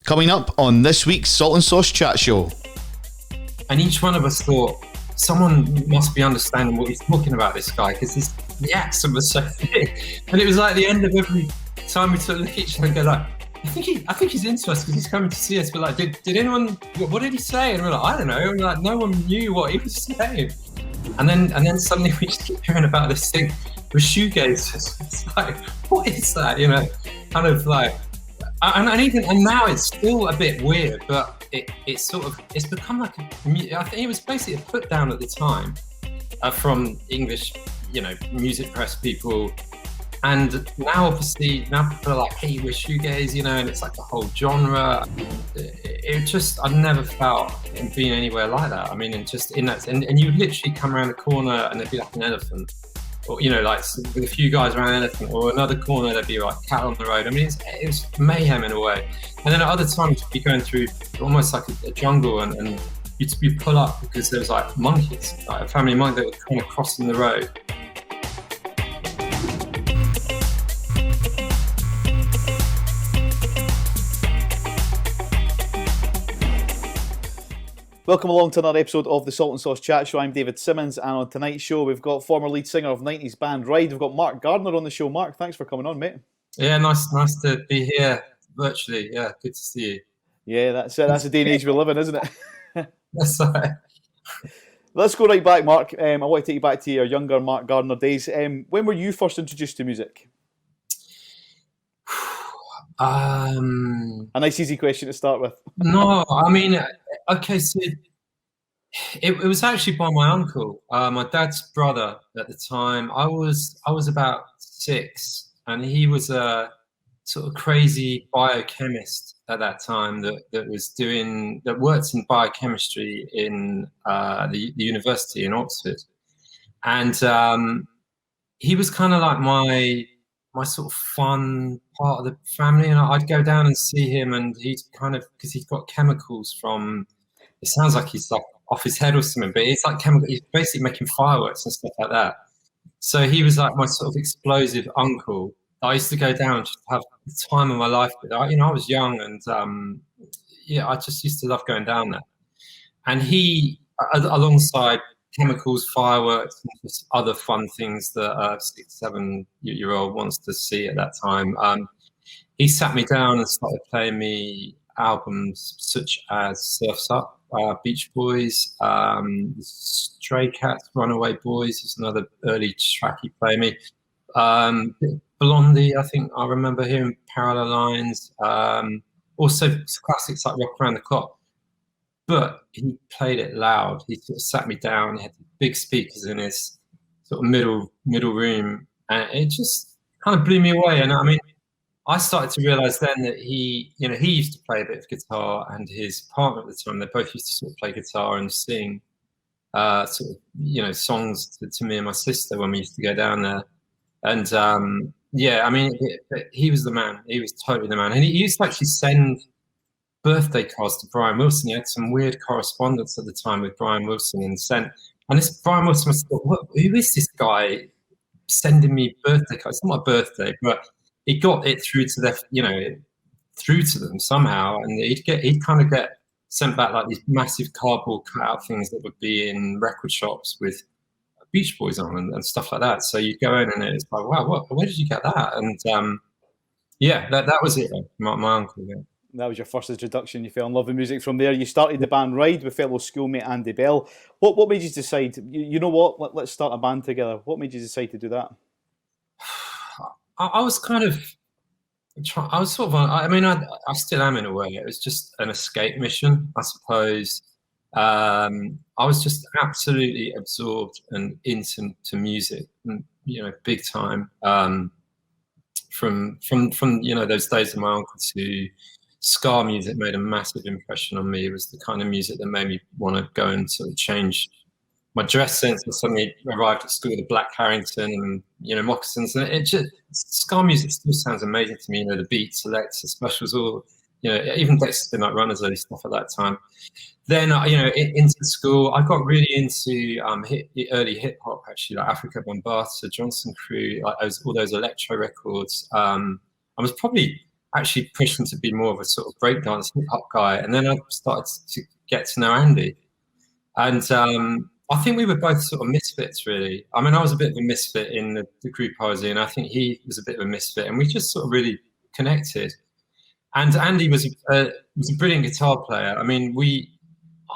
Coming up on this week's Salt and Sauce Chat Show. And each one of us thought, someone must be understanding what he's talking about, this guy, because the accent was so thick. And it was like the end of every time we took a look at each other and go like, I think he's into us because he's coming to see us. We're like, did anyone, what did he say? And we're like, I don't know. And like, no one knew what he was saying. And then suddenly we just keep hearing about this thing with shoegaze. It's like, what is that? You know, kind of like, and now it's still a bit weird, but it's become like I think it was basically a put down at the time from English, music press people, and now obviously people are like, hey, we're shoegaze, and it's like the whole genre. I've never felt being anywhere like that. I mean, and just in that, and you would literally come around the corner and there'd be like an elephant. Or, like with a few guys around an elephant, or another corner there'd be like cattle on the road. I mean, it was mayhem in a way. And then at other times you'd be going through almost like a jungle, and you'd pull up because there was like monkeys, like a family monkey that was kind of crossing the road. Welcome along to another episode of the Salt and Sauce Chat Show. I'm David Simmons, and on tonight's show we've got former lead singer of 90s band Ride. We've got Mark Gardner on the show. Mark, thanks for coming on, mate. Yeah, nice to be here virtually. Yeah, good to see you. Yeah, that's it. That's the day and age we live in, isn't it? That's right. Let's go right back, Mark. I want to take you back to your younger Mark Gardner days. When were you first introduced to music? A nice easy question to start with. No, I mean, okay, so it was actually by my uncle, my dad's brother at the time. I was about 6, and he was a sort of crazy biochemist at that time that worked in biochemistry in the university in Oxford, and he was kind of like my sort of fun part of the family, and I'd go down and see him, and he'd kind of, because he's got chemicals from, it sounds like he's like off his head or something, but it's like chemical, he's basically making fireworks and stuff like that. So he was like my sort of explosive uncle. I used to go down and just have the time of my life. But I was young, and I just used to love going down there. And he, alongside chemicals, fireworks, and just other fun things that a 6-7-year-old wants to see at that time, he sat me down and started playing me albums such as Surf's Up, Beach Boys, Stray Cats, Runaway Boys is another early track he played me. Blondie, I think I remember hearing Parallel Lines. Also classics like Rock Around the Clock. But he played it loud. He sort of sat me down. He had big speakers in his sort of middle room, and it just kind of blew me away. And I mean, I started to realize then that he used to play a bit of guitar, and his partner at the time, they both used to sort of play guitar and sing songs to me and my sister when we used to go down there. And I mean, he was the man. He was totally the man. And he used to actually send birthday cards to Brian Wilson. He had some weird correspondence at the time with Brian Wilson, and this Brian Wilson was thought, who is this guy sending me birthday cards? It's not my birthday, but he got it through to through to them somehow, and he'd kind of get sent back like these massive cardboard cutout things that would be in record shops with Beach Boys on and stuff like that. So you go in and it's like, wow, where did you get that? And that was it. My uncle. Yeah. That was your first introduction. You fell in love with music from there. You started the band Ride with fellow schoolmate Andy Bell. What made you decide, you know what, let's start a band together? What made you decide to do that? I was kind of, I was sort of, I mean, I still am in a way. It was just an escape mission, I suppose. I was just absolutely absorbed and into music, big time. From those days of my uncle to ska music made a massive impression on me. It was the kind of music that made me want to go and sort of change my dress sense. I suddenly arrived at school with a black Harrington and moccasins, and it just, ska music still sounds amazing to me. The beats, selects, the specials, all even Dexter's Midnight Runners, early stuff at that time. Then into school, I got really into early hip hop, actually, like Africa Bambaataa, Johnson Crew, like all those electro records. I actually pushed him to be more of a sort of breakdance hip hop guy. And then I started to get to know Andy. And I think we were both sort of misfits, really. I mean, I was a bit of a misfit in the group I was in. I think he was a bit of a misfit, and we just sort of really connected. And Andy was a brilliant guitar player. I mean,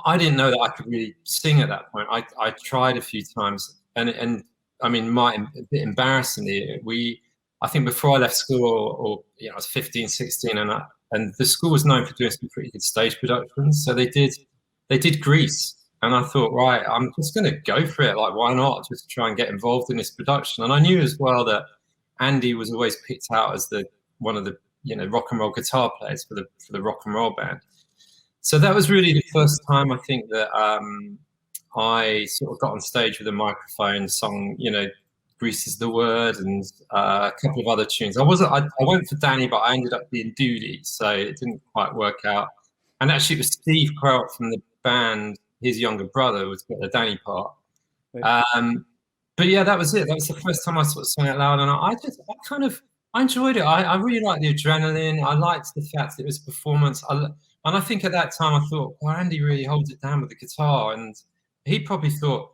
I didn't know that I could really sing at that point. I tried a few times, and I mean, a bit embarrassingly, I think before I left school, or I was 15, 16, and the school was known for doing some pretty good stage productions. So they did Grease. And I thought, right, I'm just going to go for it. Like, why not? Just try and get involved in this production. And I knew as well that Andy was always picked out as one of the rock and roll guitar players for the rock and roll band. So that was really the first time, I think, that I sort of got on stage with a microphone, sung, "Grease is the Word" and a couple of other tunes. I went for Danny, but I ended up being Doody, so it didn't quite work out. And actually, it was Steve Crowell from the band. His younger brother was got the Danny part. Right. But yeah, that was it. That was the first time I sort of sang out loud, and I enjoyed it. I really liked the adrenaline. I liked the fact that it was a performance. And I think at that time I thought, well, Andy really holds it down with the guitar, and he probably thought,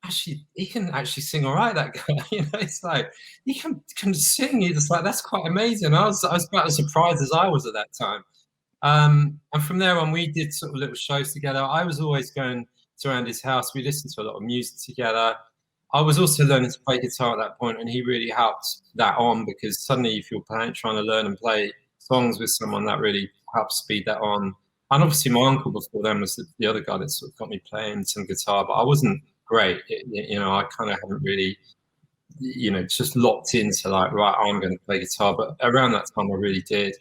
actually, he can actually sing all right. That guy, it's like he can sing. It's like, that's quite amazing. I was about as surprised as I was at that time. And from there on, we did sort of little shows together. I was always going to Andy's house. We listened to a lot of music together. I was also learning to play guitar at that point, and he really helped that on, because suddenly if you're trying to learn and play songs with someone, that really helps speed that on. And obviously my uncle before then was the other guy that sort of got me playing some guitar, but I wasn't great. I kind of hadn't really, just locked into like, right, I'm going to play guitar. But around that time I really did.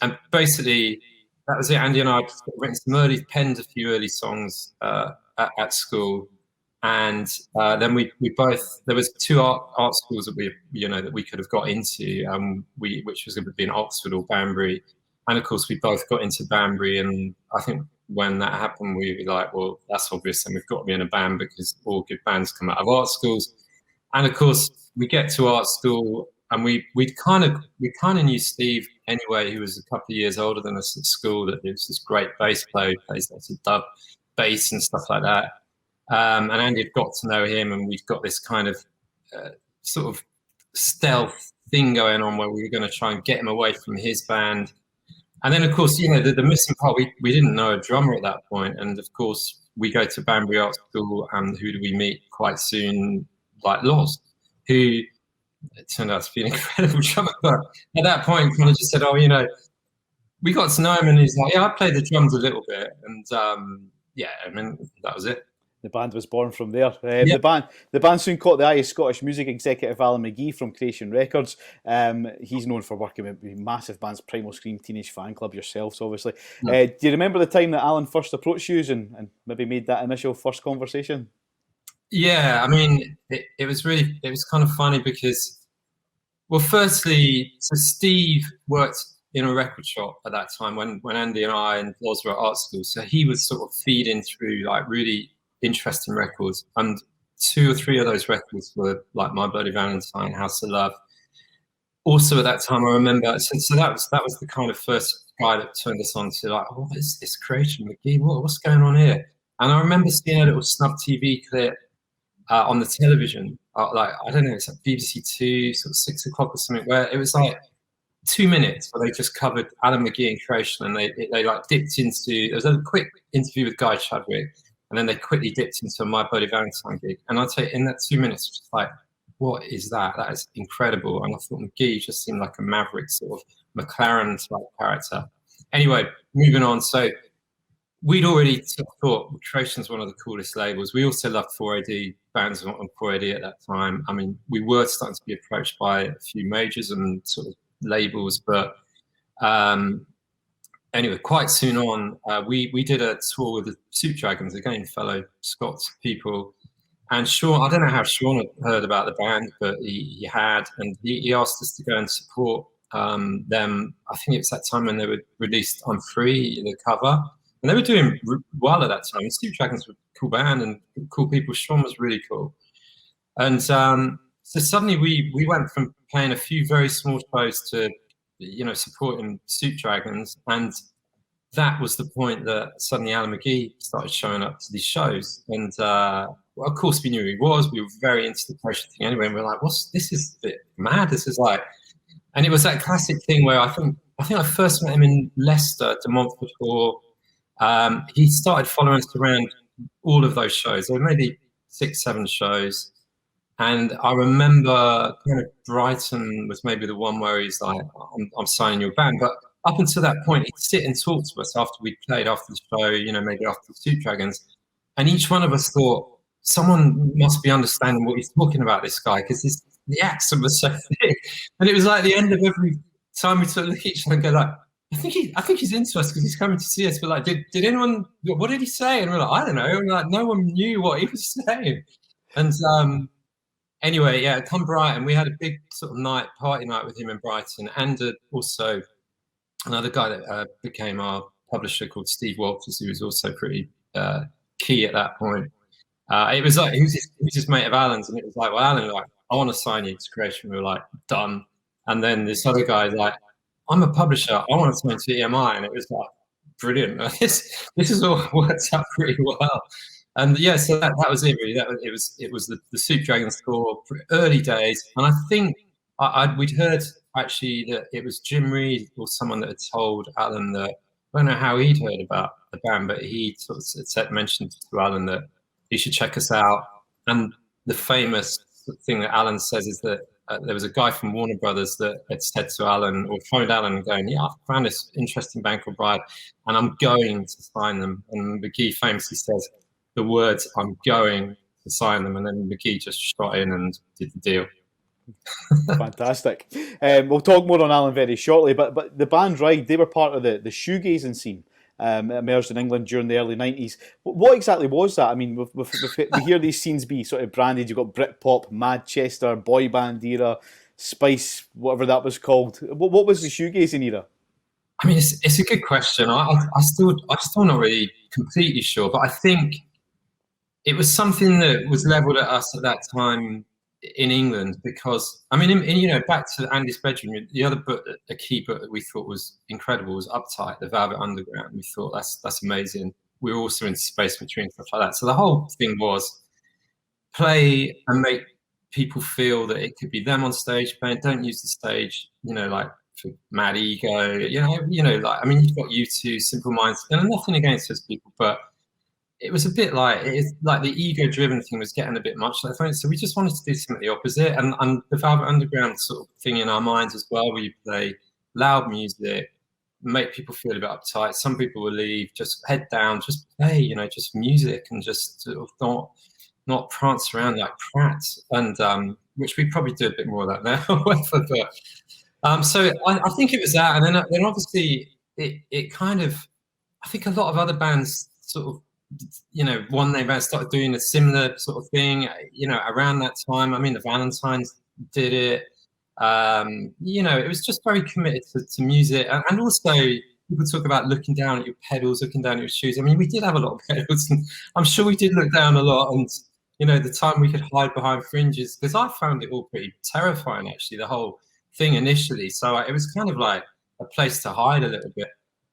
And basically, that was it. Andy and I went some penned a few early songs at school, and then we both, there was two art schools that we could have got into, which was going to be in Oxford or Banbury, and of course we both got into Banbury. And I think when that happened, we were like, well, that's obvious, and we've got to be in a band because all good bands come out of art schools. And of course, we get to art school. And we kind of knew Steve anyway, who was a couple of years older than us at school, that he was this great bass player who plays lots of dub bass and stuff like that. And Andy had got to know him, and we've got this kind of sort of stealth thing going on where we were going to try and get him away from his band. And then, of course, the missing part, we didn't know a drummer at that point. And of course, we go to Banbury Art School, and who do we meet quite soon? Like Loz, who it turned out to be an incredible drummer. But at that point, kind of just said, we got to know him, and he's like, yeah, I played the drums a little bit. And that was it. The band was born from there. Yeah. The band soon caught the eye of Scottish music executive Alan McGee from Creation Records. He's known for working with massive bands, Primal Scream, Teenage Fan Club, yourselves, obviously. Yeah. Do you remember the time that Alan first approached you and maybe made that initial first conversation? Yeah, I mean, it was kind of funny because, well, firstly, so Steve worked in a record shop at that time when Andy and I and Loz were at art school. So he was sort of feeding through like really interesting records. And 2 or 3 of those records were like My Bloody Valentine, House of Love. Also at that time, I remember, so that was the kind of first guy that turned us on to like, oh, what is this Creation McGee? What's going on here? And I remember seeing a little snub TV clip on the television, like, I don't know, it's like BBC Two, sort of 6 o'clock or something, where it was like 2 minutes where they just covered Alan McGee and Creation, and they like dipped into, there was a quick interview with Guy Chadwick, and then they quickly dipped into a My Bloody Valentine gig. And I'd say in that 2 minutes, just like, what is that? That is incredible. And I thought McGee just seemed like a maverick sort of McLaren type character. Anyway, moving on. So we'd already sort of thought Creation's one of the coolest labels. We also loved 4AD, bands on 4AD at that time. I mean, we were starting to be approached by a few majors and sort of labels, but anyway, quite soon on, we did a tour with the Soup Dragons, again, fellow Scots people. And Sean, I don't know how Sean had heard about the band, but he had, and he asked us to go and support them. I think it was that time when they were released I'm Free, the cover. And they were doing well at that time. Soup Dragons were a cool band and cool people. Sean was really cool. And so suddenly we went from playing a few very small shows to supporting Soup Dragons, and that was the point that suddenly Alan McGee started showing up to these shows. And well, of course, we knew who he was. We were very into the Pressure thing anyway. And we were like, this is a bit mad. This is like, and it was that classic thing where I think I first met him in Leicester, de Montfort Hall. He started following us around all of those shows. There were maybe 6, 7 shows. And I remember kind of Brighton was maybe the one where he's like, I'm signing your band. But up until that point, he'd sit and talk to us after we played, after the show, maybe after the Soup Dragons. And each one of us thought, someone must be understanding what he's talking about, this guy, because the accent was so thick. And it was like the end of every time we sort of look at each other and go like, I think he's into us because he's coming to see us. But like, did anyone, what did he say? And we're like, I don't know. And like, no one knew what he was saying. And anyway, yeah, come Brighton, we had a big sort of party night with him in Brighton, and also another guy that became our publisher called Steve Walters, who was also pretty key at that point. It was like, he was his mate of Alan's, and it was like, well, Alan, like, I want to sign you to Creation. We were like, done. And then this other guy like, I'm a publisher, I want to sign to EMI. And it was like, brilliant. This has all worked out pretty well. And yeah, so that was it really. It was the Soup Dragons tour, early days. And I think we'd heard actually that it was Jim Reed or someone that had told Alan that, I don't know how he'd heard about the band, but he sort of mentioned to Alan that he should check us out. And the famous thing that Alan says is that there was a guy from Warner Brothers that had said to Alan, or phoned Alan going, yeah, I found this interesting band called Bride, and I'm going to sign them. And McGee famously says the words, I'm going to sign them. And then McGee just shot in and did the deal. Fantastic. We'll talk more on Alan very shortly, but the band Ride, they were part of the shoegazing scene. Emerged in England during the early 90s. What exactly was that? I mean, we hear these scenes be sort of branded. You've got Britpop, Manchester, boy band era, Spice, whatever that was called. What was the shoegazing era? I mean, it's a good question. I'm still not really completely sure, but I think it was something that was leveled at us at that time in England, because I mean, back to Andy's Bedroom, the other book, a key book that we thought was incredible was Uptight, the Velvet Underground. We thought that's amazing. We were also into Space Between and stuff like that. So the whole thing was play and make people feel that it could be them on stage playing. Don't use the stage, like for mad ego. Like, I mean, you've got U2, Simple Minds, and nothing against those people, but it was a bit like, the ego-driven thing was getting a bit much. So we just wanted to do something the opposite. And the Velvet Underground sort of thing in our minds as well, where you play loud music, make people feel a bit uptight. Some people will leave, just head down, just play, just music, and just sort of not prance around like prats. And which we probably do a bit more of that now. But so I think it was that. And then obviously it kind of, I think a lot of other bands sort of, one they started doing a similar sort of thing, around that time. I mean, the Valentines did it. It was just very committed to music. And also, people talk about looking down at your pedals, looking down at your shoes. I mean, we did have a lot of pedals, and I'm sure we did look down a lot. And, the time we could hide behind fringes, because I found it all pretty terrifying, actually, the whole thing initially. So it was kind of like a place to hide a little bit.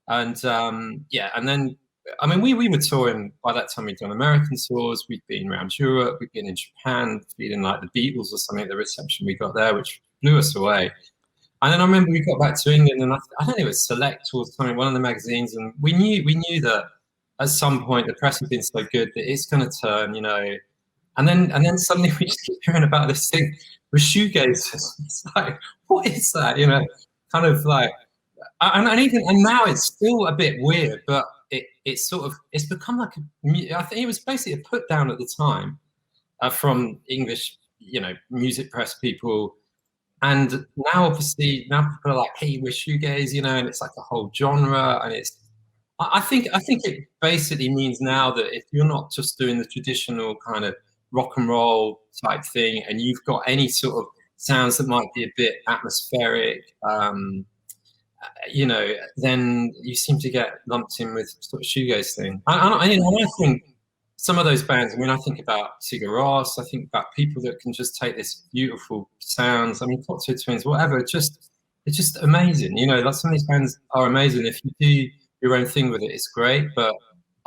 And, and then, I mean, we were touring, by that time we'd done American tours, we'd been around Europe, we'd been in Japan, feeling like the Beatles or something, the reception we got there, which blew us away. And then I remember we got back to England, and I don't know, it was Select or something, one of the magazines, and we knew that at some point the press had been so good that it's going to turn, and then suddenly we just keep hearing about this thing with shoegazers. It's like, what is that? Kind of like, and now it's still a bit weird, but it's become like I think it was basically a put down at the time from English, music press people. And now obviously people are like, hey, we're shoegaze, and it's like a whole genre. And I think it basically means now that if you're not just doing the traditional kind of rock and roll type thing, and you've got any sort of sounds that might be a bit atmospheric, then you seem to get lumped in with sort of shoegaze thing. I think some of those bands, I mean, I think about Sigur Rós, I think about people that can just take this beautiful sounds. I mean, Cocktail Twins, whatever, just it's just amazing. You know, like some of these bands are amazing. If you do your own thing with it, it's great. But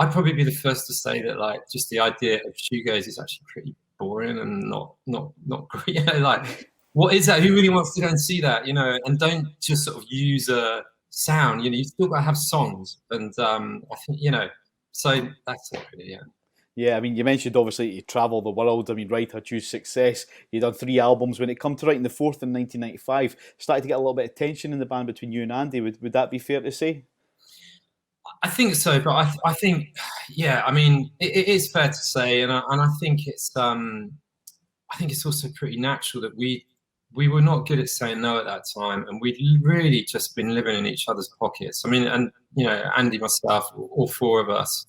I'd probably be the first to say that, like, just the idea of shoegaze is actually pretty boring and not great. You know, like, what is that? Who really wants to go and see that? You know, and don't just sort of use a sound. You know, you still got to have songs, and I think, you know, so that's it really. Yeah. Yeah, I mean, you mentioned obviously you travel the world. I mean, Ride Had Choose Success. You done 3 albums. When it come to writing the fourth in 1995, started to get a little bit of tension in the band between you and Andy. Would that be fair to say? I think so, but I think, yeah, I mean, it is fair to say, and I think it's also pretty natural that we were not good at saying no at that time, and we'd really just been living in each other's pockets. I mean, and you know, Andy, myself, all four of us,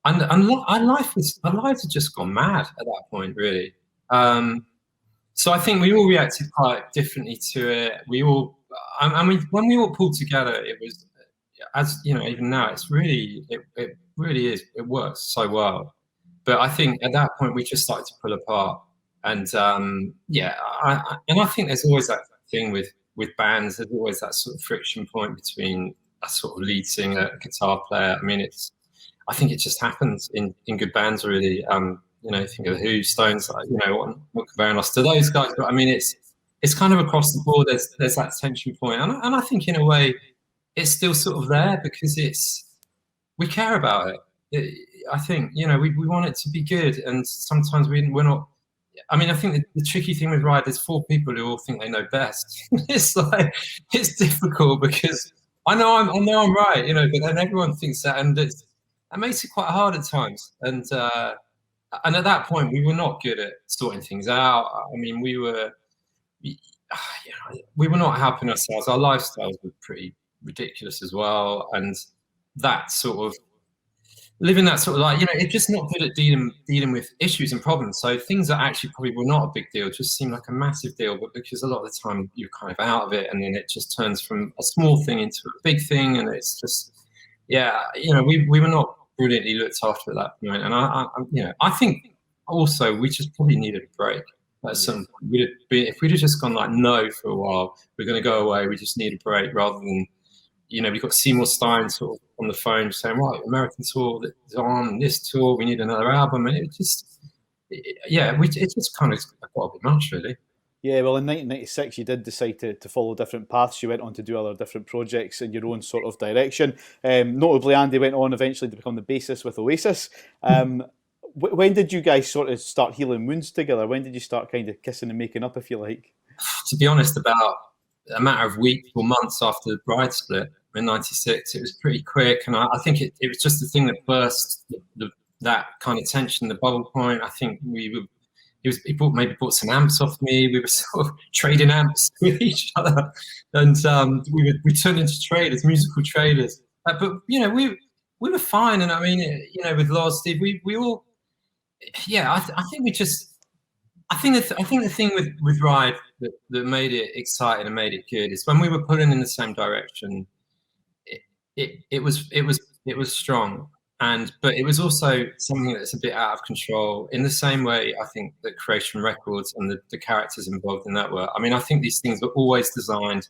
and our lives had just gone mad at that point, really. So I think we all reacted quite differently to it. I mean, when we all pulled together, it was, as you know, even now, it really is. It works so well. But I think at that point we just started to pull apart, and yeah, and I think there's always that thing with bands. There's always that sort of friction point between a sort of lead singer, a guitar player. I mean, I think it just happens in good bands, really. You know, think of the Who, Stones, like, you know, what comparing us to those guys, but I mean, it's kind of across the board. There's that tension point, and I think in a way it's still sort of there because we care about it. I think, you know, we want it to be good, and sometimes we're not. I mean, I think the tricky thing with Ride, there's four people who all think they know best. It's like, it's difficult because I know I'm right, you know, but then everyone thinks that, and that makes it quite hard at times. And at that point, we were not good at sorting things out. I mean, we were not helping ourselves. Our lifestyles were pretty ridiculous as well, and that sort of living that sort of, like, you know, it's just not good at dealing with issues and problems. So things that actually probably were not a big deal just seem like a massive deal, but because a lot of the time you're kind of out of it, and then it just turns from a small thing into a big thing, and it's just, yeah, you know, we were not brilliantly looked after at that point, and I you know, I think also we just probably needed a break at some point. If we'd have just gone like, no, for a while, we're going to go away, we just need a break, rather than, you know, we've got Seymour Stein sort of on the phone saying, right, American tour that's on, this tour, we need another album. And it just, it just kind of got a bit much, really. Yeah, well, in 1996, you did decide to follow different paths. You went on to do other different projects in your own sort of direction. Notably, Andy went on eventually to become the bassist with Oasis. When did you guys sort of start healing wounds together? When did you start kind of kissing and making up, if you like? To be honest, about a matter of weeks or months after the Bride split in '96, it was pretty quick, and I think it was just the thing that burst that kind of tension, the bubble point. I think he bought some amps off me. We were sort of trading amps with each other, and we turned into traders, musical traders. But you know, we were fine, and I mean, you know, with Lars, Steve, we all, yeah. I think we just. I think the thing with Ride that made it exciting and made it good is when we were pulling in the same direction. It was strong, but it was also something that's a bit out of control. In the same way, I think that Creation Records and the characters involved in that were. I mean, I think these things were always designed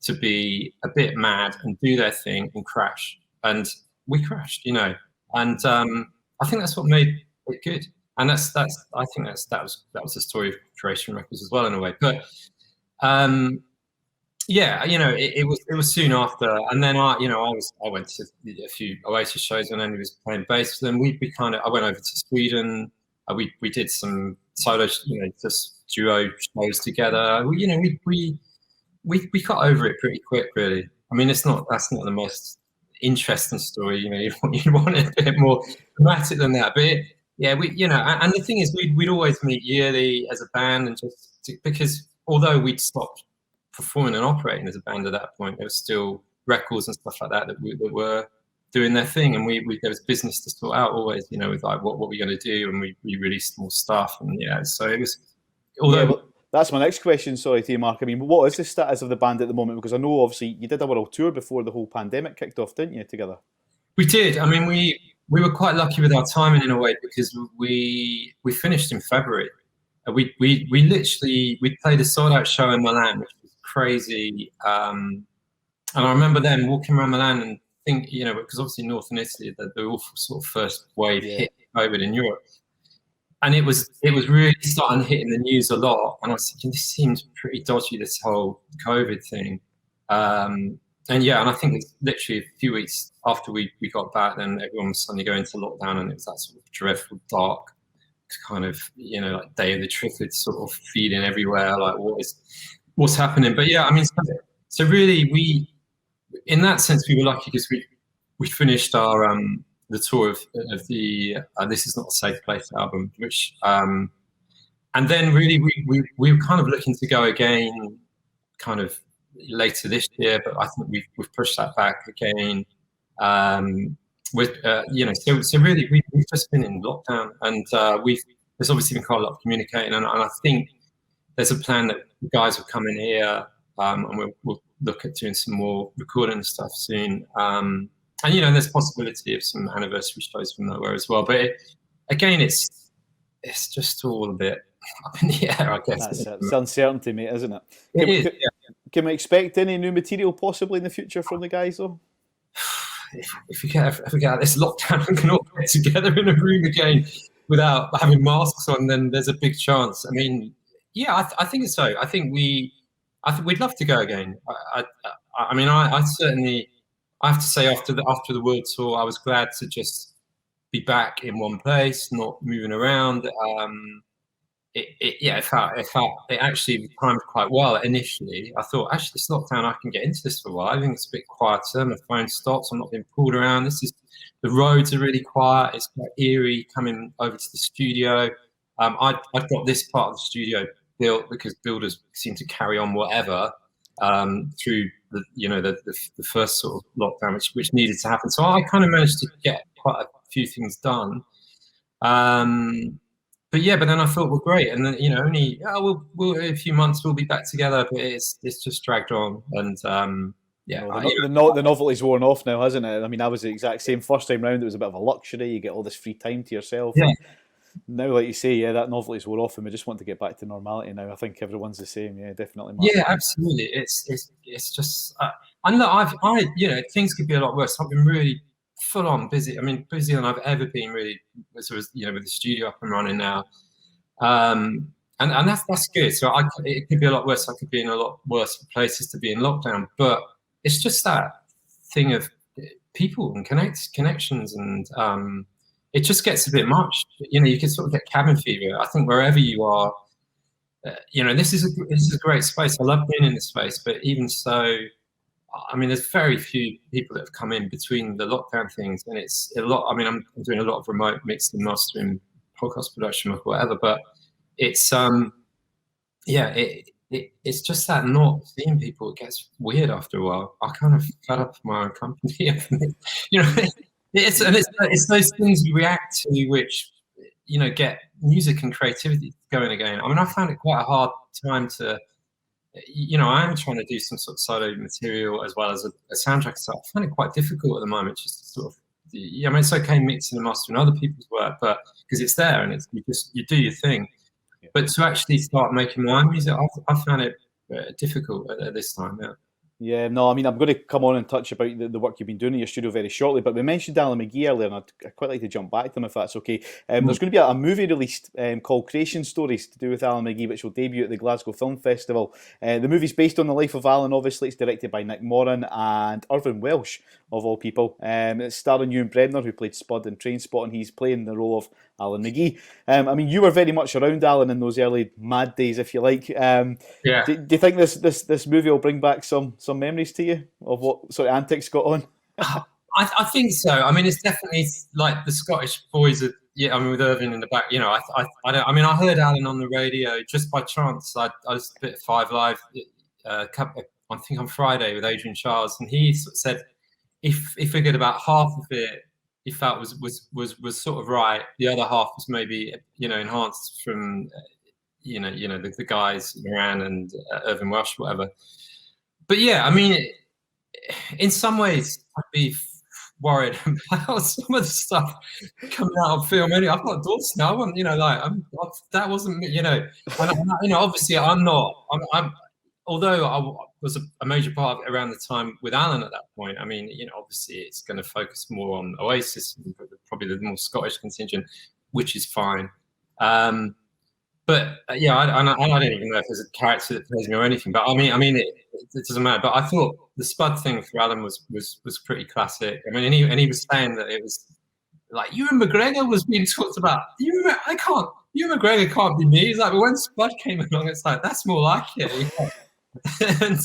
to be a bit mad and do their thing and crash, and we crashed, you know. And I think that's what made it good. And I think that was the story of Creation Records as well, in a way. But yeah, you know, it was soon after, and then I went to a few Oasis shows when Andy was playing bass. Then I went over to Sweden. We did some solo, you know, just duo shows together. We got over it pretty quick, really. I mean, that's not the most interesting story. You know, you want it a bit more dramatic than that, but you know, and the thing is, we'd always meet yearly as a band, and because although we'd stopped performing and operating as a band at that point, there was still records and stuff like that that were doing their thing, and there was business to sort out always, you know, with like what we're going to do, and we released more stuff, and so it was. Although well, that's my next question. Sorry to you, Mark. I mean, what is the status of the band at the moment? Because I know obviously you did a world tour before the whole pandemic kicked off, didn't you? Together. We did. I mean, we were quite lucky with our timing in a way, because we finished in February. We played a sold out show in Milan, which was crazy. And I remember then walking around Milan and think, because obviously northern Italy, the awful sort of first wave hit COVID in Europe. And it was really starting hitting the news a lot. And I was thinking, this seems pretty dodgy, this whole COVID thing. And I think it's literally a few weeks after we got back, then everyone was suddenly going into lockdown, and it was that sort of dreadful, dark kind of, like Day of the Triffids sort of feeling everywhere, like what's happening. But yeah, I mean, so really in that sense, we were lucky because we finished our the tour of the This Is Not a Safe Place album, which and then really we were kind of looking to go again kind of later this year, but I think we've pushed that back again. So really we've just been in lockdown, and there's obviously been quite a lot of communicating, and I think there's a plan that the guys will come in here, and we'll look at doing some more recording stuff soon. And there's possibility of some anniversary shows from nowhere as well. But it's just all a bit up in the air, I guess. That's it. It's uncertainty, mate, isn't it? It is. Can we expect any new material possibly in the future from the guys, though? If we get out this lockdown and can all get together in a room again without having masks on, then there's a big chance. I mean, I think so. I think we'd love to go again. I mean, I certainly, I have to say, after the world tour, I was glad to just be back in one place, not moving around. It actually timed quite well initially. I thought, actually, this lockdown, I can get into this for a while. I think it's a bit quieter. My phone stops. I'm not being pulled around. The roads are really quiet. It's quite eerie coming over to the studio. I've got this part of the studio built because builders seem to carry on whatever through the first sort of lockdown, which needed to happen. So I kind of managed to get quite a few things done. But then I thought, well, great, and then we'll in a few months we'll be back together. But it's just dragged on, and the novelty's worn off now, hasn't it? I mean, I was the exact same. First time round, it was a bit of a luxury. You get all this free time to yourself. Yeah. Now, like you say, that novelty's worn off, and we just want to get back to normality now. I think everyone's the same. Yeah, definitely. Mark. Yeah, absolutely. It's just, and look, things could be a lot worse. I've been really full on busy. I mean, busier than I've ever been, really. With the studio up and running now, and that's good. So it could be a lot worse. I could be in a lot worse places to be in lockdown. But it's just that thing of people and connections, and it just gets a bit much. You can sort of get cabin fever. I think wherever you are, this is a great space. I love being in this space, but even so, I mean, there's very few people that have come in between the lockdown things, and it's a lot. I mean, I'm doing a lot of remote mixing, mastering, podcast production, or whatever. But it's it's just that not seeing people. It gets weird after a while. I kind of fed up with my own company. It's those things you react to, which get music and creativity going again. I mean, I found it quite a hard time to. I am trying to do some sort of solo material as well as a soundtrack stuff. I find it quite difficult at the moment, just to sort of. I mean, it's okay mixing and mastering other people's work, but because it's there and you do your thing. Yeah. But to actually start making my own music, I found it difficult at this time. Yeah. Yeah, no, I mean, I'm going to come on and touch about the work you've been doing in your studio very shortly, but we mentioned Alan McGee earlier, and I'd quite like to jump back to him if that's okay. There's going to be a movie released called Creation Stories to do with Alan McGee, which will debut at the Glasgow Film Festival. The movie's based on the life of Alan, obviously. It's directed by Nick Moran and Irvin Welsh, of all people. It's starring Ewan Bredner, who played Spud in Trainspotting. He's playing the role of Alan McGee. I mean, you were very much around Alan in those early mad days, if you like. Do you think this movie will bring back some memories to you of what sort of antics got on? I think so. I mean, it's definitely like the Scottish boys are. Yeah, I mean, with Irvin in the back, I heard Alan on the radio just by chance. I was a bit of Five Live, I think on Friday with Adrian Charles, and he sort of said he figured about half of it he felt was sort of right. The other half was maybe enhanced from the guys Moran and Irvin Welsh, whatever. But yeah, I mean, in some ways, I'd be worried about some of the stuff coming out of film. Anyway, I've got daughters now. I want, that wasn't, and obviously I'm not. I'm although was a major part of it around the time with Alan at that point. I mean, obviously it's going to focus more on Oasis, probably the more Scottish contingent, which is fine. But yeah, I don't even know if there's a character that plays me or anything. But I mean, it doesn't matter. But I thought the Spud thing for Alan was pretty classic. I mean, and he was saying that it was like Ewan McGregor was being talked about. Ewan McGregor can't be me. He's like, but when Spud came along, it's like that's more like it. And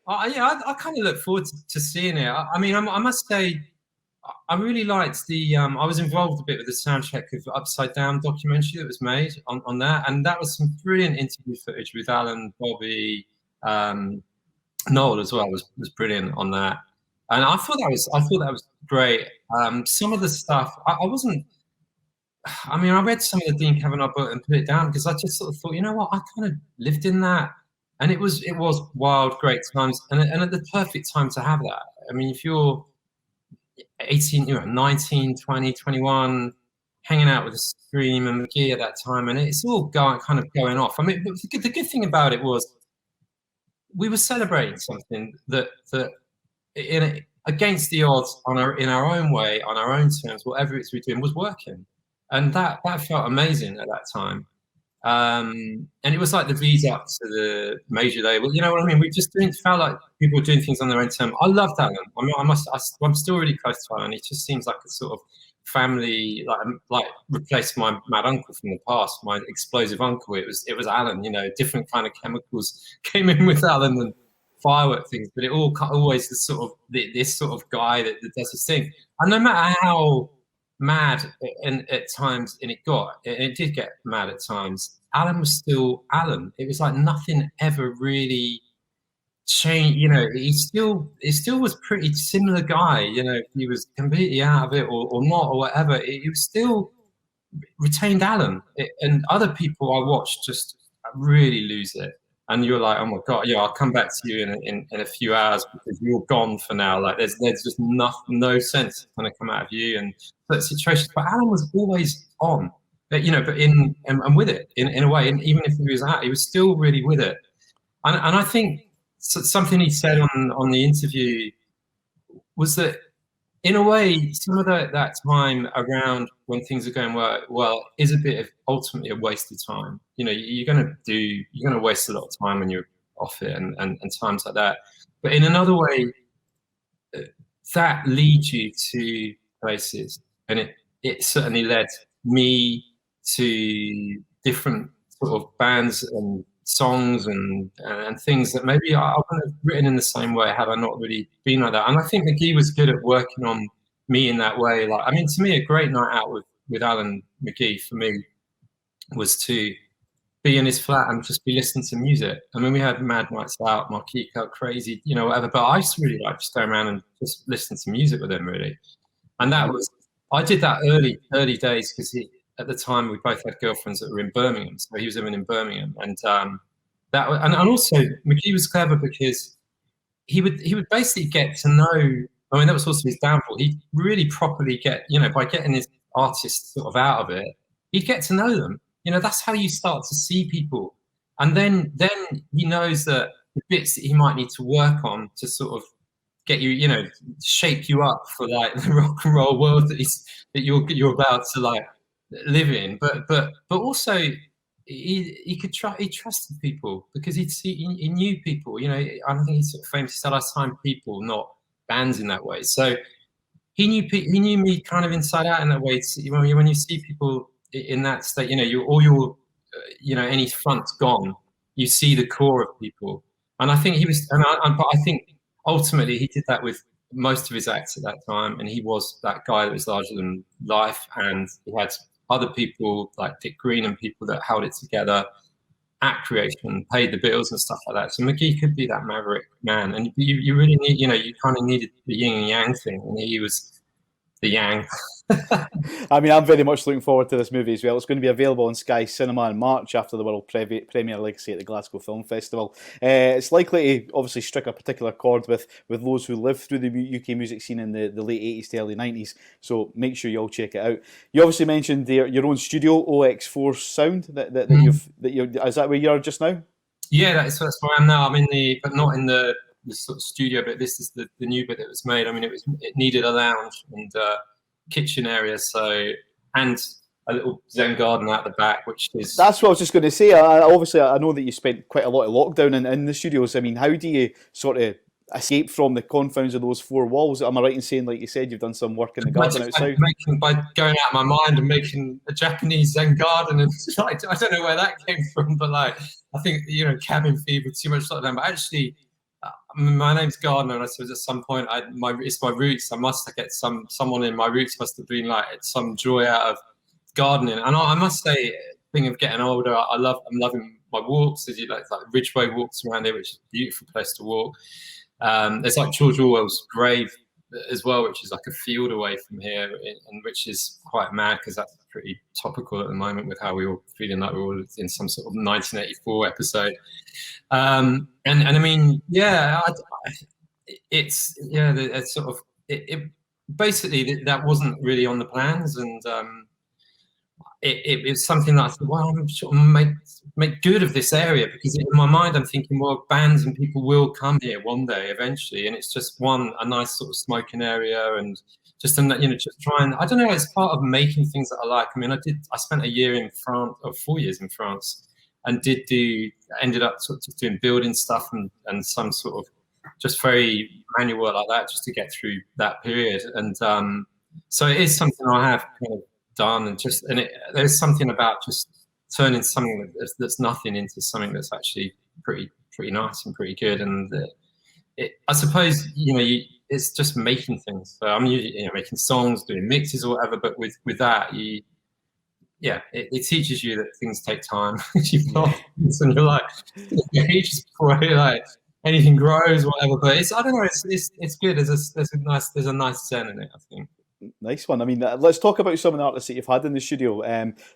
I kind of look forward to seeing it. I mean, I must say, I really liked the. I was involved a bit with the soundtrack of Upside Down documentary that was made on that, and that was some brilliant interview footage with Alan, Bobby, Noel as well was brilliant on that, and I thought that was great. Some of the stuff I wasn't. I mean, I read some of the Dean Kavanagh book and put it down because I just sort of thought, you know what, I kind of lived in that, and it was wild, great times, and at the perfect time to have that. I mean, if you're 18, 19, 20, 21, hanging out with the Scream and McGee at that time, and it's all kind of going off. I mean, the good thing about it was we were celebrating something that against the odds in our own way, on our own terms, whatever it was we were doing was working, and that felt amazing at that time. And it was like the lead up to the major label. You know what I mean? We just felt like people were doing things on their own terms. I loved Alan. I mean, I'm still really close to Alan. He just seems like a sort of family, like replaced my mad uncle from the past, my explosive uncle. It was Alan. Different kind of chemicals came in with Alan than firework things, but it all always this sort of guy that does his thing. And no matter how mad and at times, and it did get mad at times, Alan was still Alan. It was like nothing ever really changed. He still was pretty similar guy. If he was completely out of it or not or whatever, he was still retained Alan. And other people I watched just really lose it. And you're like, oh my God, yeah, I'll come back to you in a few hours because you're gone for now. Like there's just no sense going to come out of you and that situations. But Alan was always on, but and with it in a way. And even if he was out, he was still really with it. And I think something he said on the interview was that in a way, some of that time around when things are going well is a bit of ultimately a waste of time. You're going to waste a lot of time when you're off it and times like that. But in another way, that leads you to places, and it certainly led me to different sort of bands and songs and things that maybe I wouldn't have written in the same way had I not really been like that. And I think McGee was good at working on me in that way. Like, I mean, to me, a great night out with Alan McGee for me was to be in his flat and just be listening to music. I mean, we had mad nights out, Marquee Cut, crazy, whatever. But I used to really like just go around and just listen to music with him, really. And I did that early days because at the time we both had girlfriends that were in Birmingham, so he was living in Birmingham, and also McGee was clever because he would basically get to know. I mean, that was also his downfall. He'd really properly get, by getting his artists sort of out of it, he'd get to know them. That's how you start to see people, and then he knows that the bits that he might need to work on to sort of get you, shape you up for like the rock and roll world that you're about to like live in, but also he trusted people because he knew people. I don't think he's sort of famous. He said I signed people, not bands, in that way. So he knew me kind of inside out in that way. When you see people in that state, any front's gone. You see the core of people, and I think he was. But I think ultimately he did that with most of his acts at that time, and he was that guy that was larger than life, and he had other people like Dick Green and people that held it together at creation, paid the bills and stuff like that. So McGee could be that maverick man, and you really need, you kind of needed the yin and yang thing, and he was the yang. I mean, I'm very much looking forward to this movie as well. It's going to be available on Sky Cinema in March after the world premiere legacy at the Glasgow Film Festival. It's likely to obviously strike a particular chord with those who lived through the UK music scene in the late 80s to early 90s, so make sure you all check it out. You obviously mentioned your own studio, OX4 Sound, that is that where you are just now? Yeah, that's where I am now. I'm in but not in the sort of studio bit. This is the new bit that was made. I mean, it needed a lounge and kitchen area, so, and a little Zen garden out the back, which is. That's what I was just going to say. Obviously, I know that you spent quite a lot of lockdown in the studios. I mean, how do you sort of escape from the confines of those four walls? Am I right in saying, like you said, you've done some work in the garden outside? By going out of my mind and making a Japanese Zen garden, and like, I don't know where that came from, but like, I think, cabin fever, too much lockdown. But actually, my name's Gardner, and I suppose at some point, it's my roots. I must get someone in my roots must have been like some joy out of gardening. And I must say, thing of getting older, I'm loving my walks. There's like Ridgeway walks around here, which is a beautiful place to walk. There's like George Orwell's grave as well, which is like a field away from here, and which is quite mad because that's pretty topical at the moment with how we're all feeling like we're all in some sort of 1984 episode. And I mean, yeah, it's sort of it basically that wasn't really on the plans, and it's something that I thought, well, I'm sure make good of this area, because in my mind I'm thinking, well, bands and people will come here one day eventually, and it's just a nice sort of smoking area, and just just trying. I don't know. It's part of making things that I like. I mean, I spent a year in France, or 4 years in France, and ended up sort of just doing building stuff and some sort of just very manual work like that, just to get through that period. And so it is something I have kind of done, and there's something about just turning something that's nothing into something that's actually pretty nice and pretty good. And I suppose it's just making things. So I'm usually making songs, doing mixes or whatever, but with that it teaches you that things take time. You've got and you're like ages before like anything grows or whatever. But I don't know, it's good. There's a nice zen in it, I think. Nice one. I mean, let's talk about some of the artists that you've had in the studio.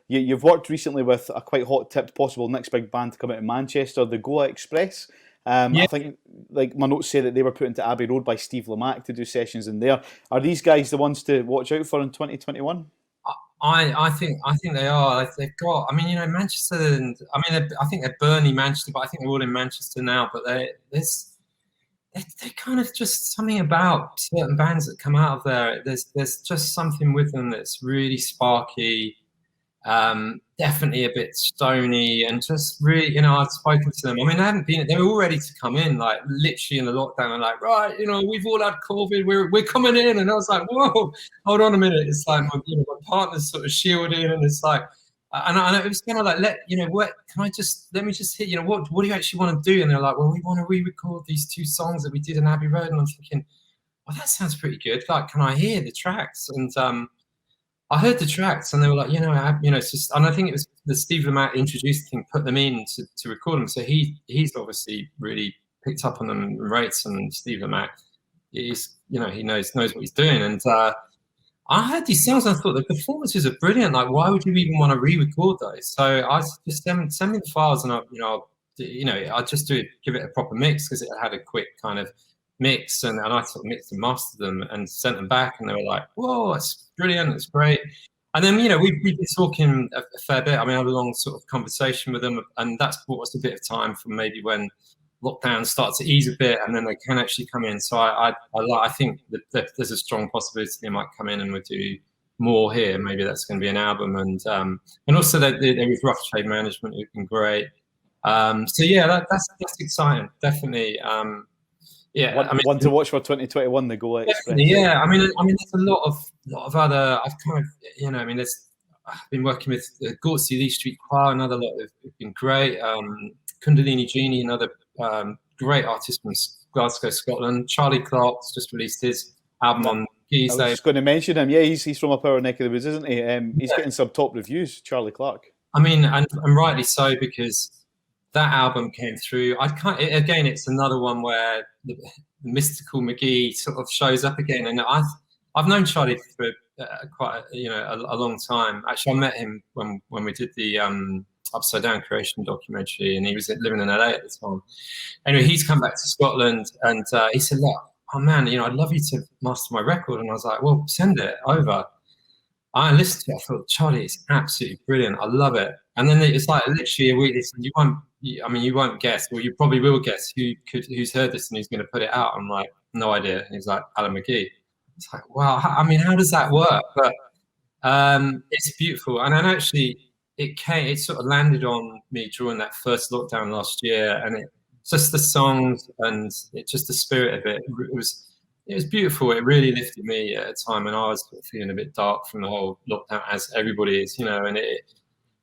You've worked recently with a quite hot-tipped possible next big band to come out of Manchester, the Goa Express. I think, like my notes say, that they were put into Abbey Road by Steve Lamacq to do sessions in there. Are these guys the ones to watch out for in 2021? I think they are. They've got. I mean, Manchester. And I think they're Burnley, Manchester, but I think they're all in Manchester now. But they're kind of just something about certain bands that come out of there. There's just something with them that's really sparky, definitely a bit stony, and just really, I've spoken to them. I mean, they were all ready to come in, like literally in the lockdown, and like, right, we've all had COVID, we're coming in, and I was like, whoa, hold on a minute. It's like my partner's sort of shielding, and it's like. And it was kind of like, let me just hit, what do you actually want to do? And they're like, well, we want to re-record these 2 songs that we did in Abbey Road. And I'm thinking, well, that sounds pretty good. Like, can I hear the tracks? And I heard the tracks, and they were like, it's just, and I think it was the Steve Lamacq introduced thing, put them in to record them. So he's obviously really picked up on them and rates, and Steve Lamacq, he's, he knows what he's doing. And I heard these songs and I thought the performances are brilliant. Like, why would you even want to re-record those? So I just send me the files, and I just give it a proper mix, because it had a quick kind of mix, and I sort of mixed and mastered them and sent them back, and they were like, "Whoa, that's brilliant, that's great." And then we've been talking a fair bit. I mean, I had a long sort of conversation with them, and that's bought us a bit of time for maybe when lockdown starts to ease a bit, and then they can actually come in. So I think that there's a strong possibility they might come in and we'll do more here. Maybe that's going to be an album, and also they're with Rough Trade Management, who've been great. So yeah, that's exciting, definitely. One to watch for 2021, the Goa Express. Yeah, I mean, there's a lot of other. I've kind of, I've been working with Gortsey Lee Street Choir, another lot have been great. Kundalini Genie, another great artist from Glasgow, Scotland. Charlie Clark's just released his album on McGee. I was just going to mention him. Yeah, he's from up our neck of the woods, isn't he? He's getting some top reviews, Charlie Clark. I mean, and rightly so, because that album came through. Again, it's another one where the mystical McGee sort of shows up again. And I've known Charlie for quite a long time. Actually, I met him when we did the Upside Down Creation documentary, and he was living in LA at the time. Anyway, he's come back to Scotland, and he said, "Look, oh man, I'd love you to master my record." And I was like, "Well, send it over." I listened to it. I thought, Charlie, it's absolutely brilliant. I love it. And then it's like literally a week. You won't guess, or you probably will guess who's heard this and who's going to put it out. I'm like, no idea. And he's like, Alan McGee. It's like, wow. How does that work? But it's beautiful. And then actually, it sort of landed on me during that first lockdown last year, and just the songs and just the spirit of it. It was beautiful. It really lifted me at a time when I was feeling a bit dark from the whole lockdown, as everybody is, And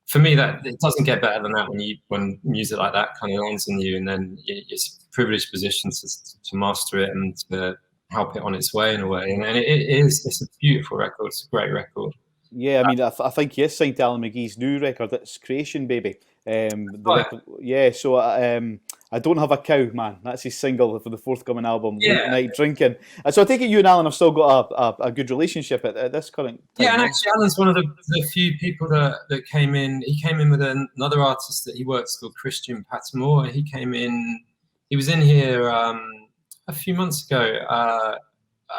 for me, that it doesn't get better than that when music like that kind of lands on you, and then it's a privileged position to master it and to help it on its way in a way. And it's a beautiful record. It's a great record. Yeah, I mean, I think he is signed to Alan McGee's new record. It's Creation, Baby. Record, yeah. So I Don't Have a Cow, man. That's his single for the forthcoming album, Late Night Drinking. So I take it you and Alan have still got a good relationship at this current time. Yeah, and actually Alan's one of the few people that came in. He came in with another artist that he works called Christian Patamore, and he came in. He was in here a few months ago.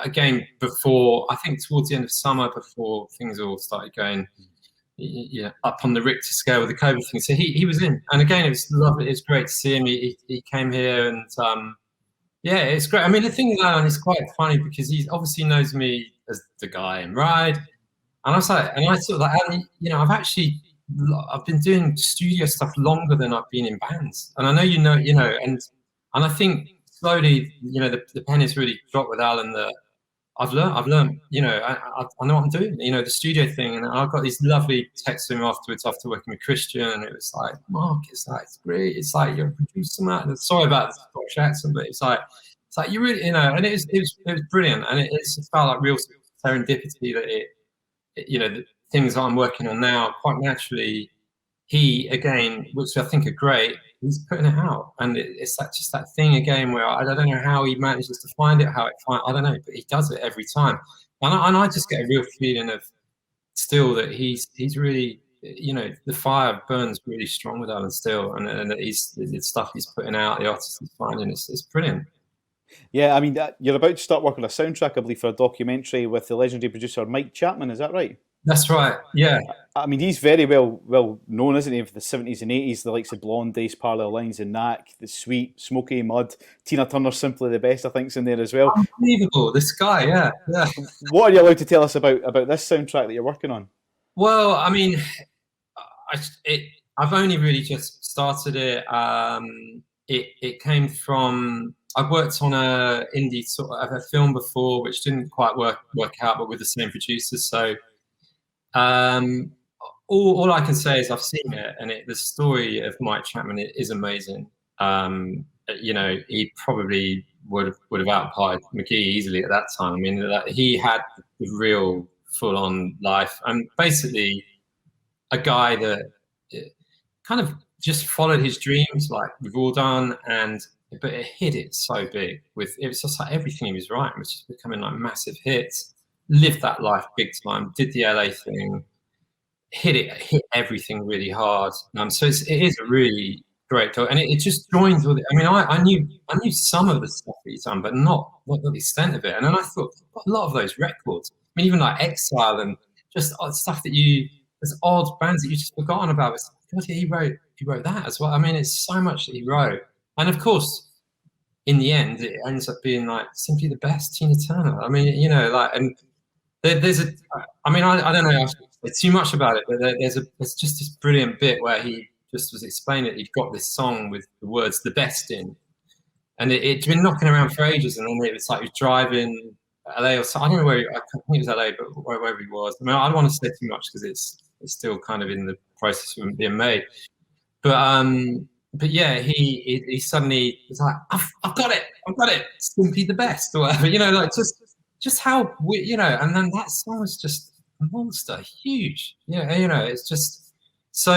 Again, before, I think towards the end of summer, before things all started going up on the Richter scale with the COVID thing. So he was in. And again, it was lovely. It's great to see him. He came here, and it's great. I mean, the thing with Alan is quite funny because he obviously knows me as the guy in Ride. And I was like, and I sort of like, Alan, I've been doing studio stuff longer than I've been in bands. And I know, and I think slowly, the pen has really dropped with Alan that I've learned, I know what I'm doing, the studio thing. And I got these lovely texts from him afterwards after working with Christian. And it was like, Mark, it's great. It's like you're a producer, man. Sorry about the Scottish accent, but it's like you really, and it was brilliant. And it felt like real serendipity that the things I'm working on now, quite naturally, he, again, which I think are great, he's putting it out. And it's just that thing again where I don't know how he manages to find it, I don't know, but he does it every time. And I just get a real feeling of still that he's really, the fire burns really strong with Alan still. And the stuff he's putting out, the artists he's finding, it's brilliant. Yeah, I mean, you're about to start working on a soundtrack, I believe, for a documentary with the legendary producer Mike Chapman. Is that right? That's right. Yeah. I mean, he's very well known, isn't he, for the 70s and 80s, the likes of Blonde, Days, Parallel Lines, and Knack, The Sweet, Smokey, Mud, Tina Turner, Simply the Best, I think's in there as well. Unbelievable, this guy, yeah. What are you allowed to tell us about this soundtrack that you're working on? Well, I mean, I've only really just started it. It came from, I've worked on a indie sort of a film before, which didn't quite work out, but with the same producers. So all I can say is I've seen it, and the story of Mike Chapman is amazing. He probably would have outpied McGee easily at that time. I mean, he had the real full-on life, and basically a guy that kind of just followed his dreams, like we've all done, but it hit it so big. It was just like everything he was writing was just becoming like massive hits. Lived that life big time. Did the LA thing. Hit everything really hard. So it is a really great talk, and it just joins with it. I mean, I knew some of the stuff that he's done, but not the extent of it. And then I thought, a lot of those records. I mean, even like Exile and just stuff that there's odd bands that you just forgotten about. It's like, God, he wrote that as well. I mean, it's so much that he wrote, and of course, in the end, it ends up being like Simply the Best, Tina Turner. I mean, and there's I don't know if I say too much about it, but there's just this brilliant bit where he just was explaining that he'd got this song with the words "the best" in, and it'd been knocking around for ages, and then it was like he was driving LA or something. I don't know where, I think it was LA, but wherever he was. I mean, I don't want to say too much because it's still kind of in the process of being made. But yeah, he suddenly was like, I've got it, Simply the Best, or whatever, like just how and then that song was just a monster, huge. It's just so,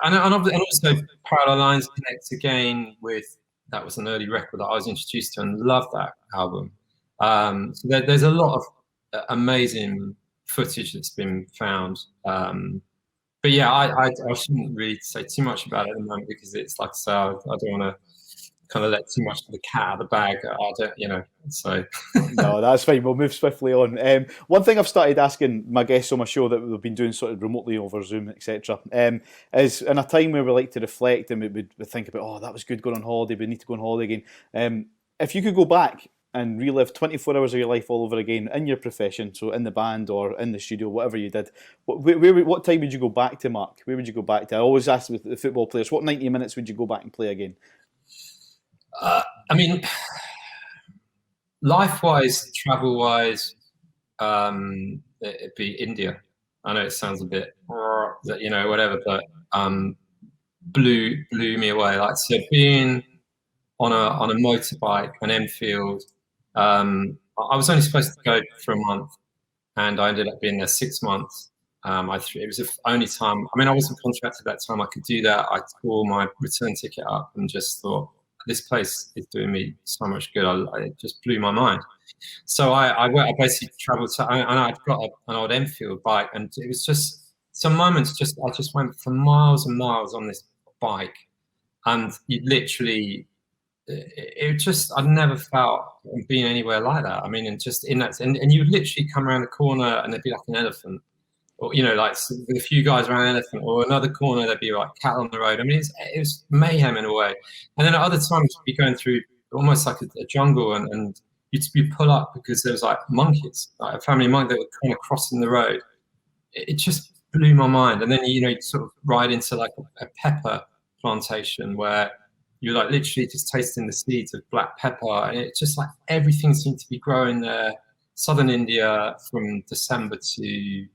and also Parallel Lines connects again with, that was an early record that I was introduced to and loved that album. So there's a lot of amazing footage that's been found. But yeah, I shouldn't really say too much about it at the moment because it's like, so I don't want to kind of let too much of the cat out of the bag. I don't, you know, so. No, that's fine. We'll move swiftly on. One thing I've started asking my guests on my show that we've been doing sort of remotely over Zoom, etc., is in a time where we like to reflect and we think about, oh, that was good going on holiday, we need to go on holiday again. If you could go back and relive 24 hours of your life all over again in your profession, so in the band or in the studio, whatever you did, what time would you go back to, Mark? Where would you go back to? I always ask with the football players, what 90 minutes would you go back and play again? I mean, life-wise, travel-wise, it'd be India. I know it sounds a bit, you know, whatever, but blew me away. Like, so being on a motorbike, an Enfield. I was only supposed to go for a month, and I ended up being there 6 months. It was the only time. I mean, I wasn't contracted that time. I could do that. I tore my return ticket up and just thought, this place is doing me so much good. It just blew my mind. So I basically travelled to, and I'd got an old Enfield bike, and it was just some moments. I just went for miles and miles on this bike, and you literally, it just, I'd never felt being anywhere like that. I mean, and just in that, and you would literally come around the corner and there'd be like an elephant, or, you know, like with a few guys around an elephant, or another corner there'd be like cattle on the road. I mean, it was mayhem in a way. And then at other times you'd be going through almost like a jungle, and you'd pull up because there was like monkeys, like a family monkey that were kind of crossing the road. It just blew my mind. And then, you know, you sort of ride into like a pepper plantation where you're like literally just tasting the seeds of black pepper, and it's just like everything seemed to be growing there. Southern India from December to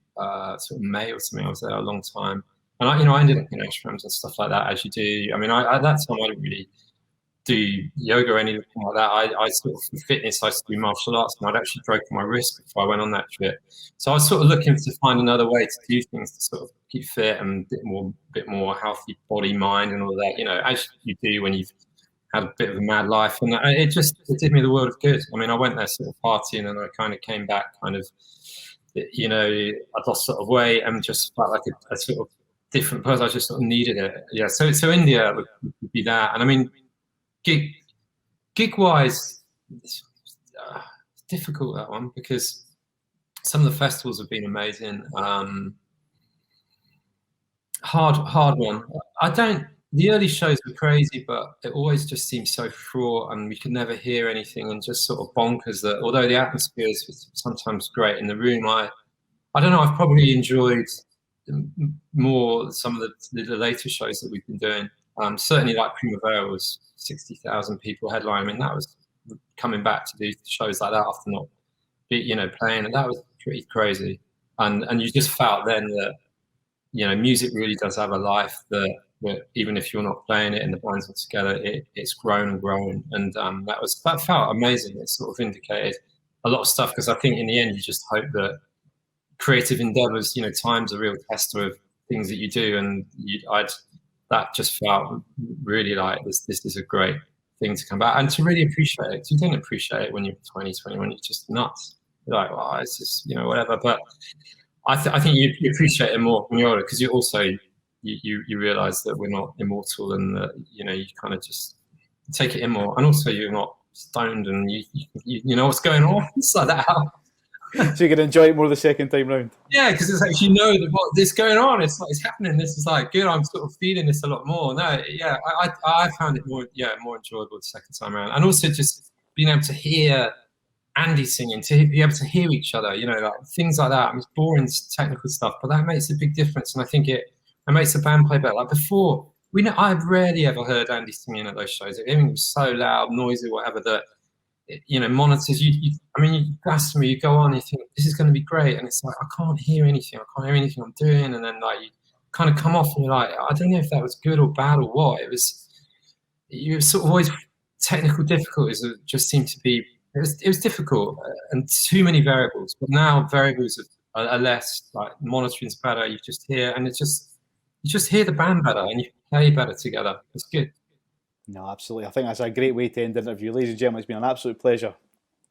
sort of May or something. I was there a long time, and I ended up in ashrams and stuff like that, as you do. I mean, at that time I didn't really do yoga or anything like that. I sort of, for fitness, I used to do martial arts, and I'd actually broken my wrist before I went on that trip. So I was sort of looking to find another way to do things to sort of keep fit and a bit more healthy body, mind, and all that. You know, as you do when you've had a bit of a mad life, and it did me the world of good. I mean, I went there sort of partying, and I kind of came back kind of, you know, I'd lost sort of weight and just felt like a sort of different person. I just sort of needed it. Yeah. So India would be that, and I mean, gig wise, it's difficult, that one, because some of the festivals have been amazing. Hard one. The early shows were crazy, but it always just seemed so fraught, and we could never hear anything, and just sort of bonkers. That although the atmosphere is sometimes great in the room, I don't know. I've probably enjoyed more some of the later shows that we've been doing. Certainly, like Primavera was 60,000 people headline. I mean, that was coming back to do shows like that after not, you know, playing, and that was pretty crazy. And you just felt then that, you know, music really does have a life, that even if you're not playing it and the band's not together, it's grown and grown. And that felt amazing. It sort of indicated a lot of stuff, because I think in the end you just hope that creative endeavors, you know, time's a real tester of things that you do, and that just felt really like this is a great thing to come back and to really appreciate it. You didn't appreciate it when you're 20, 21, you're just nuts. You're like, well, it's just, you know, whatever. But I think you appreciate it more when you're older, because you also you realize that we're not immortal, and that, you know, you kind of just take it in more, and also you're not stoned, and you know what's going on. It's like that. So you can enjoy it more the second time round. Yeah, because it's like, you know what is going on. It's like, it's happening. This is like good. I'm sort of feeling this a lot more. No, yeah, I found it more enjoyable the second time around, and also just being able to hear Andy singing, to be able to hear each other. You know, like things like that. I mean, it's boring technical stuff, but that makes a big difference, and I think it makes the band play better. Like before, I've rarely ever heard Andy singing at those shows. Everything was so loud, noisy, whatever, that, you know, monitors, you ask me, you go on, you think this is going to be great, and it's like, I can't hear anything I'm doing, and then like you kind of come off and you're like, I don't know if that was good or bad or what. You sort of always, technical difficulties that just seemed to be, it was difficult, and too many variables. But now variables are less, like monitoring's better. You just hear, and you just hear the band better, and you play better together. It's good. No, absolutely. I think that's a great way to end the interview. Ladies and gentlemen, it's been an absolute pleasure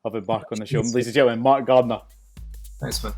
having Mark on the show. Ladies and gentlemen, Mark Gardner. Thanks, man.